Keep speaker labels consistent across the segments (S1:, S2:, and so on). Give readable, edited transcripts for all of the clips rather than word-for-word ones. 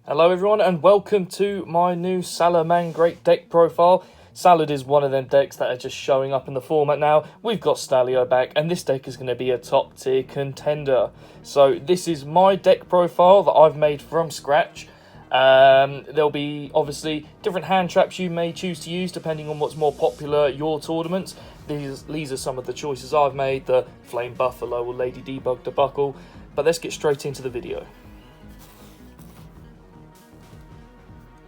S1: Hello everyone and welcome to my new Salamangreat deck profile. Salad is one of them decks that are just showing up in the format now. We've got Stalio back and this deck is going to be a top tier contender. So this is my deck profile that I've made from scratch. There'll be obviously different hand traps you may choose to use depending on what's more popular at your tournaments. These are some of the choices I've made, the Flame Buffalo or Lady Debug debacle. But let's get straight into the video.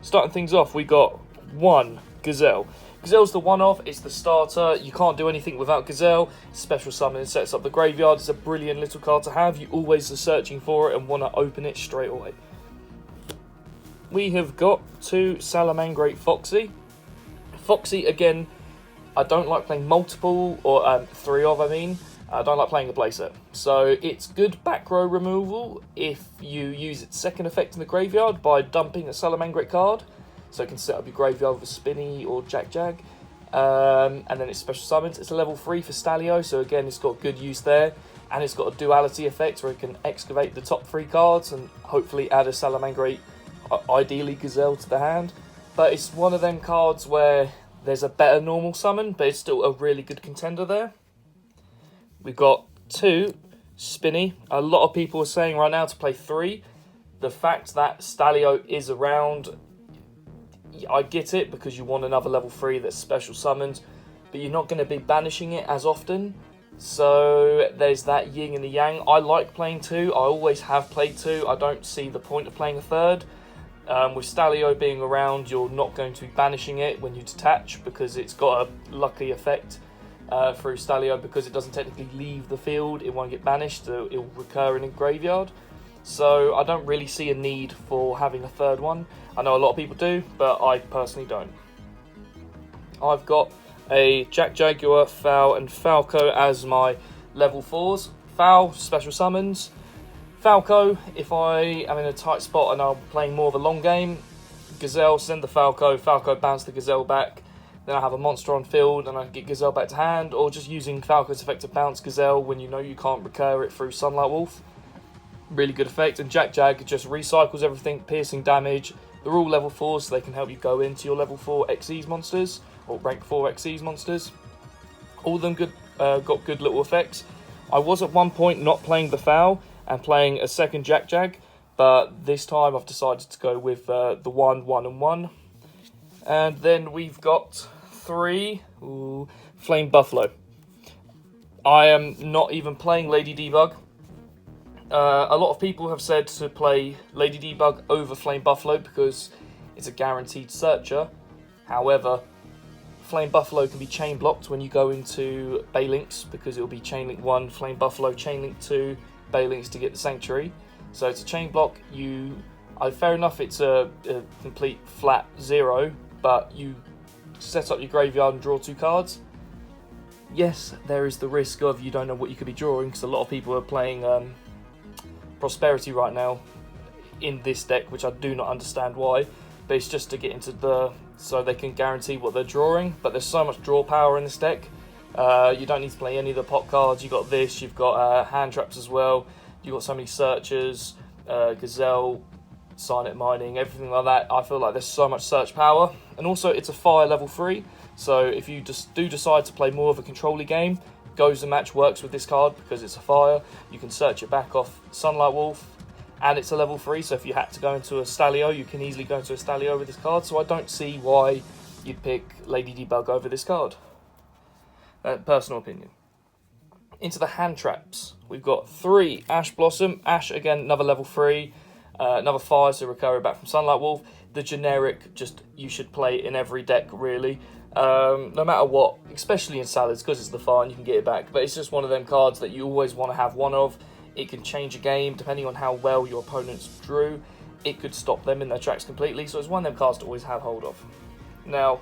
S1: Starting things off, we got one Gazelle. Gazelle's the one-off, it's the starter. You can't do anything without Gazelle. Special summon sets up the graveyard. It's a brilliant little card to have. You always are searching for it and want to open it straight away. We have got two Salamangreat Foxy. Foxy, again, I don't like playing multiple, or three of, I mean. I don't like playing a playset. So it's good back row removal if you use its second effect in the graveyard by dumping a Salamangreat card. So it can set up your graveyard with a Spinny or Jag. And then it's special summons. It's a level 3 for Stalio, so again it's got good use there. And it's got a duality effect where it can excavate the top 3 cards and hopefully add a Salamangreat, ideally Gazelle, to the hand. But it's one of them cards where there's a better normal summon, but it's still a really good contender there. We've got two Spinny. A lot of people are saying right now to play 3. The fact that Stalio is around, I get it, because you want another level 3 that's special summoned, but you're not going to be banishing it as often. So there's that yin and the yang. I like playing 2. I always have played 2. I don't see the point of playing a third. With Stalio being around, you're not going to be banishing it when you detach because it's got a lucky effect. Through Stalio, because it doesn't technically leave the field, it won't get banished, so it will recur in a graveyard. So I don't really see a need for having a third one. I know a lot of people do, but I personally don't. I've got a Jaguar, Foul and Falco as my level 4s. Foul, special summons. Falco, if I am in a tight spot and I'm playing more of a long game. Gazelle, send the Falco. Falco bounce the Gazelle back. Then I have a monster on field and I can get Gazelle back to hand, or just using Falco's effect to bounce Gazelle when you know you can't recur it through Sunlight Wolf. Really good effect. And Jag just recycles everything, piercing damage. They're all level 4s, so they can help you go into your level 4 XEs monsters, or rank 4 XEs monsters. All of them got good little effects. I was at one point not playing the Foul and playing a second Jag, but this time I've decided to go with the 1, 1 and 1. And then we've got 3 Flame Buffalo. I am not even playing Lady Debug. A lot of people have said to play Lady Debug over Flame Buffalo because it's a guaranteed searcher. However, Flame Buffalo can be chain blocked when you go into Baylinks because it will be chain link 1, Flame Buffalo, chain link 2, Baylinks to get the Sanctuary. So it's a chain block. Fair enough, it's a complete flat 0. But you set up your graveyard and draw 2 cards. Yes, there is the risk of you don't know what you could be drawing, because a lot of people are playing Prosperity right now in this deck, which I do not understand why. But it's just to get into so they can guarantee what they're drawing. But there's so much draw power in this deck. You don't need to play any of the pop cards. You've got this, you've got hand traps as well. You've got so many searchers, Gazelle, Signet Mining, everything like that. I feel like there's so much search power. And also it's a fire level 3, so if you just do decide to play more of a control-y game, Goes the Match works with this card because it's a fire. You can search it back off Sunlight Wolf, and it's a level 3, so if you had to go into a Stalio, you can easily go into a Stalio with this card, so I don't see why you'd pick Lady Debug over this card. Personal opinion. Into the hand traps, we've got 3 Ash Blossom. Ash, again, another level 3. Another fire, so recover back from Sunlight Wolf. The generic, just you should play in every deck, really. No matter what, especially in Salads, because it's the fire and you can get it back. But it's just one of them cards that you always want to have one of. It can change a game, depending on how well your opponents drew. It could stop them in their tracks completely, so it's one of them cards to always have hold of. Now,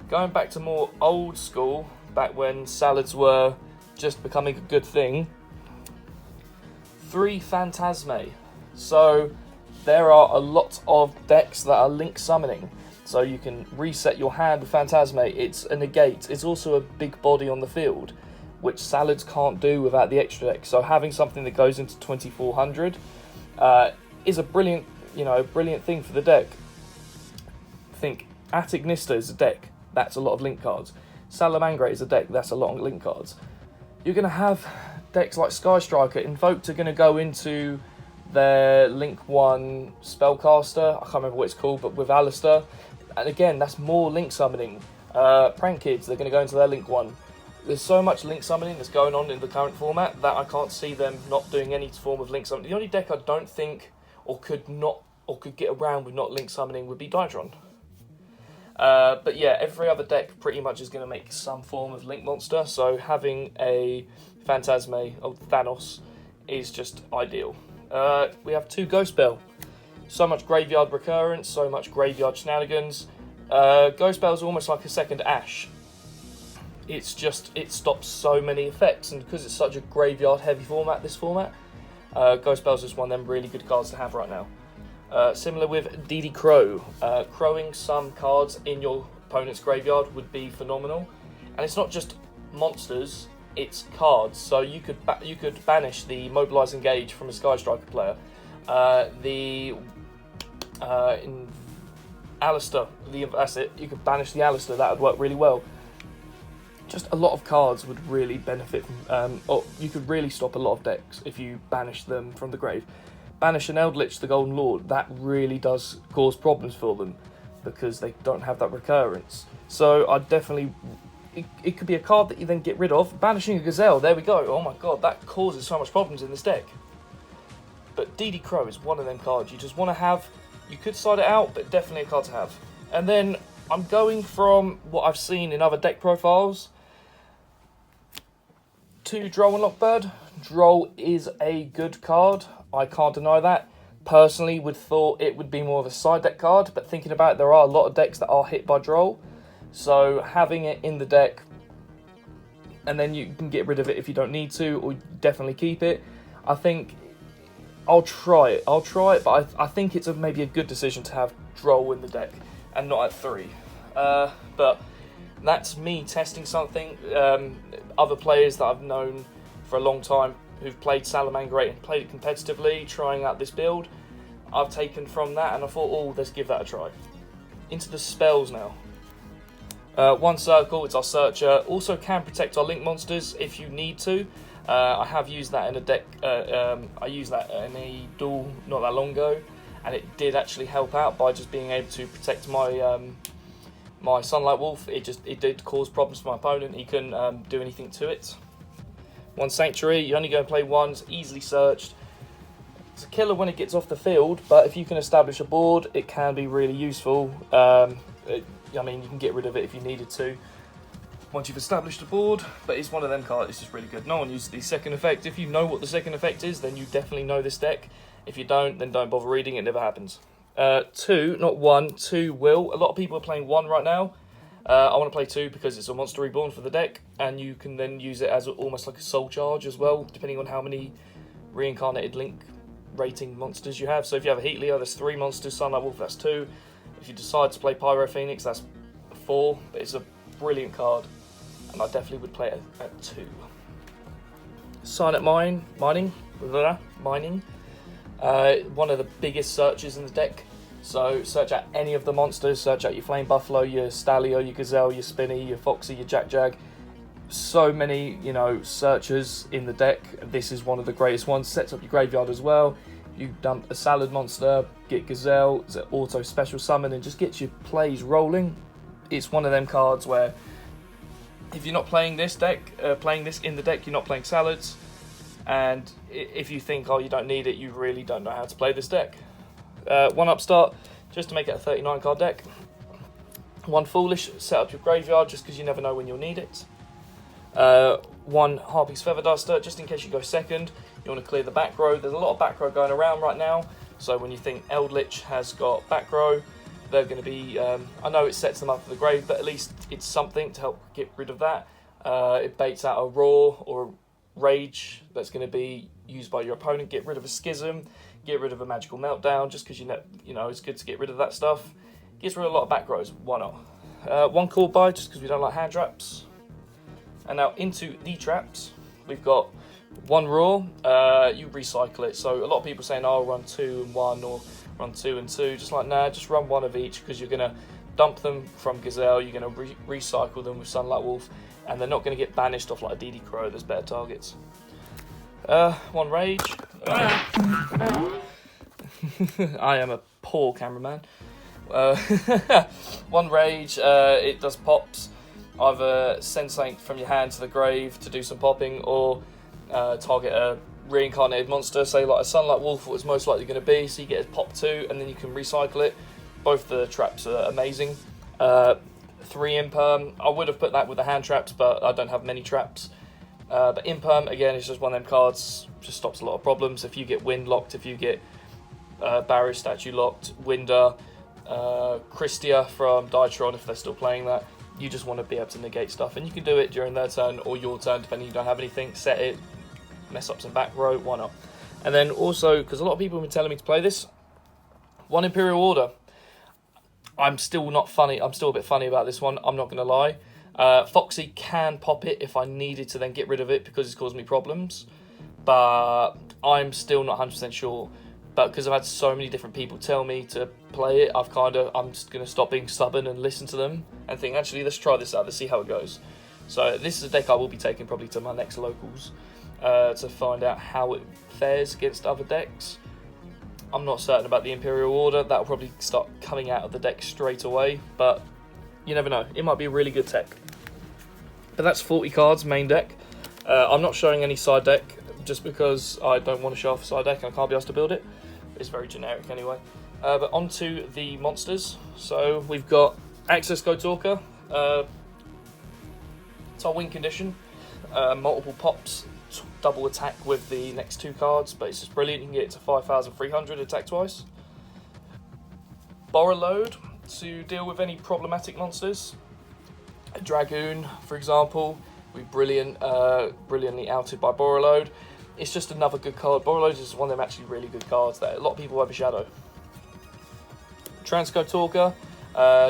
S1: going back to more old school, back when Salads were just becoming a good thing, 3 Phantasme. So there are a lot of decks that are link summoning. So you can reset your hand with Phantasme. It's a negate. It's also a big body on the field, which Salads can't do without the extra deck. So having something that goes into 2400 is a brilliant you know, a brilliant thing for the deck. Think Attic Nista is a deck, that's a lot of link cards. Salamangreat is a deck, that's a lot of link cards. You're going to have decks like Sky Striker. Invoked are going to go into their Link 1 Spellcaster, I can't remember what it's called, but with Alistair. And again, that's more link summoning. Prank Kids, they're going to go into their Link 1. There's so much link summoning that's going on in the current format that I can't see them not doing any form of link summoning. The only deck I don't think or could get around with not link summoning would be Dydron. But yeah, every other deck pretty much is going to make some form of link monster, so having a Phantasme of Thanos is just ideal. We have 2 Ghost Bell. So much graveyard recurrence, so much graveyard shenanigans. Ghost Bell is almost like a second Ash. It stops so many effects, and because it's such a graveyard heavy format, this format, Ghost Bell's is one of them really good cards to have right now. Similar with DD Crow. Crowing some cards in your opponent's graveyard would be phenomenal. And it's not just monsters, it's cards. So you could banish the Mobilize Engage from a Sky Striker player. In Alistair, that's it. You could banish the Alistair, that would work really well. Just a lot of cards would really benefit from, or you could really stop a lot of decks if you banish them from the grave. Banish an Eldritch, the Golden Lord, that really does cause problems for them because they don't have that recurrence. So I'd definitely, it could be a card that you then get rid of. Banishing a Gazelle, there we go. Oh my god, that causes so much problems in this deck. But DD Crow is one of them cards you just want to have. You could side it out, but definitely a card to have. And then I'm going from what I've seen in other deck profiles to Droll and Lockbird. Droll is a good card, I can't deny that. Personally, would thought it would be more of a side deck card, but thinking about it, there are a lot of decks that are hit by Droll. So having it in the deck, and then you can get rid of it if you don't need to, or definitely keep it. I think I'll try it, but I think it's maybe a good decision to have Droll in the deck and not at 3. But that's me testing something. Other players that I've known for a long time who've played Salamangreat and played it competitively, trying out this build, I've taken from that and I thought, oh, let's give that a try. Into the spells now. 1 circle, it's our searcher. Also can protect our link monsters if you need to. I have used that in a deck. I used that in a duel not that long ago, and it did actually help out by just being able to protect my my Sunlight Wolf. It did cause problems for my opponent. He couldn't do anything to it. 1 Sanctuary, you only go and play 1, it's easily searched. It's a killer when it gets off the field, but if you can establish a board, it can be really useful. I mean, you can get rid of it if you needed to once you've established a board, but it's one of them cards, it's just really good. No one uses the second effect. If you know what the second effect is, then you definitely know this deck. If you don't, then don't bother reading, it never happens. 2, not 1, 2 will. A lot of people are playing 1 right now. I want to play 2 because it's a Monster Reborn for the deck, and you can then use it as almost like a soul charge as well, depending on how many reincarnated link rating monsters you have. So if you have a Heatley, that's 3 monsters, Sunlight Wolf, that's 2. If you decide to play Pyro Phoenix, that's 4, but it's a brilliant card, and I definitely would play it at 2. Silent Mining, one of the biggest searches in the deck. So search out any of the monsters, search out your Flame Buffalo, your Stalio, your Gazelle, your Spinny, your Foxy, your Jag. So many, searchers in the deck. This is one of the greatest ones. Sets up your graveyard as well. You dump a Salad monster, get Gazelle, it's an auto special summon, and just gets your plays rolling. It's one of them cards where if you're not playing this in the deck, you're not playing Salads. And if you think, oh, you don't need it, you really don't know how to play this deck. 1 Upstart, just to make it a 39 card deck. 1 Foolish, set up your graveyard just because you never know when you'll need it. 1 Harpy's Feather Duster, just in case you go second, you want to clear the back row. There's a lot of back row going around right now, so when you think Eldritch has got back row, they're going to be, I know it sets them up for the grave, but at least it's something to help get rid of that. It baits out a Roar or a Rage that's going to be used by your opponent. Get rid of a Schism, get rid of a Magical Meltdown, just because it's good to get rid of that stuff. Gets rid of a lot of back rows, why not? 1 Call By, just because we don't like hand traps. And now into the traps, we've got 1 Roar. You recycle it, so a lot of people saying, oh, I'll run 2 and 1, or run 2 and 2. Just like, nah, just run 1 of each, because you're going to dump them from Gazelle, you're going to recycle them with Sunlight Wolf, and they're not going to get banished off like a DD Crow. There's better targets. 1 Rage. I am a poor cameraman. 1 Rage, it does pops. Either send something from your hand to the grave to do some popping, or target a reincarnated monster, say like a Sunlight Wolf, what it's most likely going to be, so you get a pop 2, and then you can recycle it. Both the traps are amazing. 3 Imperm, I would have put that with the hand traps, but I don't have many traps. But Imperm, again, is just one of them cards, just stops a lot of problems. If you get Wind locked, if you get Barrier Statue locked, Winder, Christia from Dytron, if they're still playing that, you just want to be able to negate stuff. And you can do it during their turn or your turn, depending if you don't have anything. Set it, mess up some back row, why not? And then also, because a lot of people have been telling me to play this, 1 Imperial Order. I'm still not funny. I'm still a bit funny about this one. I'm not going to lie. Foxy can pop it if I needed to then get rid of it because it's caused me problems. But I'm still not 100% sure. But because I've had so many different people tell me to play it, I'm just going to stop being stubborn and listen to them and think, actually, let's try this out. Let's see how it goes. So this is a deck I will be taking probably to my next locals to find out how it fares against other decks. I'm not certain about the Imperial Order. That'll probably start coming out of the deck straight away, but you never know. It might be a really good tech. But that's 40 cards, main deck. I'm not showing any side deck just because I don't want to show off a side deck and I can't be asked to build it. It's very generic anyway. But on to the monsters. So we've got Access Code Talker. It's our win condition. Multiple pops. Double attack with the next 2 cards, but it's just brilliant. You can get it to 5,300 attack twice. Borrow Load to deal with any problematic monsters. A Dragoon, for example, will be brilliant, brilliantly outed by Borrow Load. It's just another good card. Borrow Load is one of them actually really good cards that a lot of people overshadow. Transcode Talker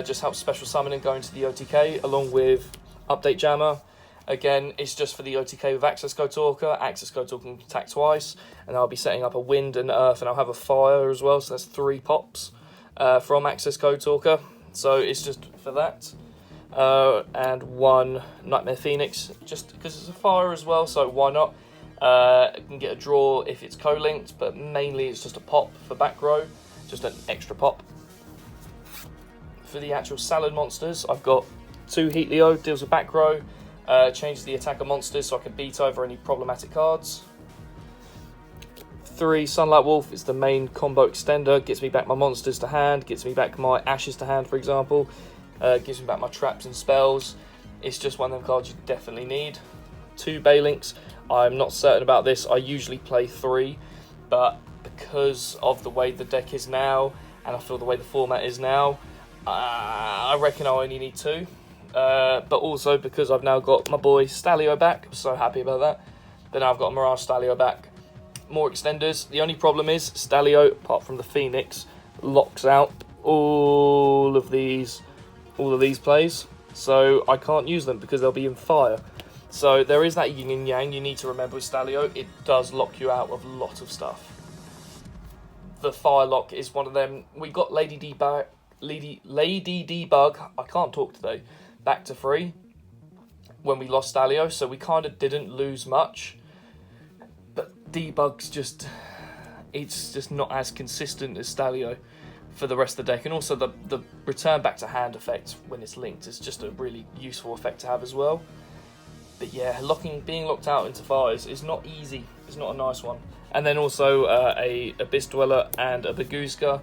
S1: just helps special summon and go into the OTK along with Update Jammer. Again, it's just for the OTK with Access Code Talker. Access Code Talker can attack twice, and I'll be setting up a Wind and Earth, and I'll have a Fire as well, so that's 3 pops from Access Code Talker. So it's just for that. And 1 Nightmare Phoenix, just because it's a Fire as well, so why not? You can get a draw if it's co-linked, but mainly it's just a pop for back row, just an extra pop. For the actual Salad monsters, I've got 2 Heat Leo, deals with back row. Changes the attack of monsters so I can beat over any problematic cards. 3 Sunlight Wolf is the main combo extender, gets me back my monsters to hand, gets me back my ashes to hand, for example, gives me back my traps and spells. It's just one of them cards you definitely need. 2 Balinks, I'm not certain about this. I usually play 3, but because of the way the deck is now, and I feel the way the format is now, I reckon I only need 2. But also because I've now got my boy Stalio back, I'm so happy about that. Then now I've got Mirage Stalio back. More extenders. The only problem is Stalio, apart from the Phoenix, locks out all of these plays, so I can't use them because they'll be in fire. So there is that yin and yang you need to remember with Stalio. It does lock you out of a lot of stuff. The fire lock is one of them. We got Lady Debug. I can't talk today. Back to 3 when we lost Stalio, so we kind of didn't lose much, but Debug's just, it's just not as consistent as Stalio for the rest of the deck. And also the return back to hand effect when it's linked is just a really useful effect to have as well. But yeah, being locked out into fires is not easy. It's not a nice one. And then also a Abyss Dweller and a Bagooska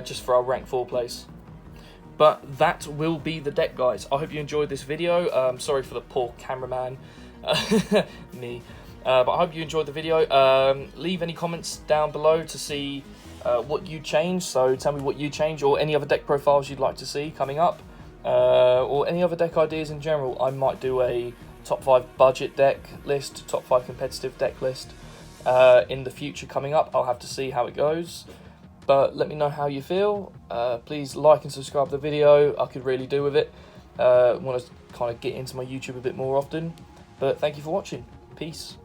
S1: just for our rank 4 place. But that will be the deck, guys. I hope you enjoyed this video. Sorry for the poor cameraman, me. But I hope you enjoyed the video. Leave any comments down below to see what you changed. So tell me what you changed, or any other deck profiles you'd like to see coming up, or any other deck ideas in general. I might do a top 5 budget deck list, top 5 competitive deck list in the future coming up. I'll have to see how it goes. But let me know how you feel. Please like and subscribe to the video. I could really do with it. Want to kind of get into my YouTube a bit more often. But thank you for watching. Peace.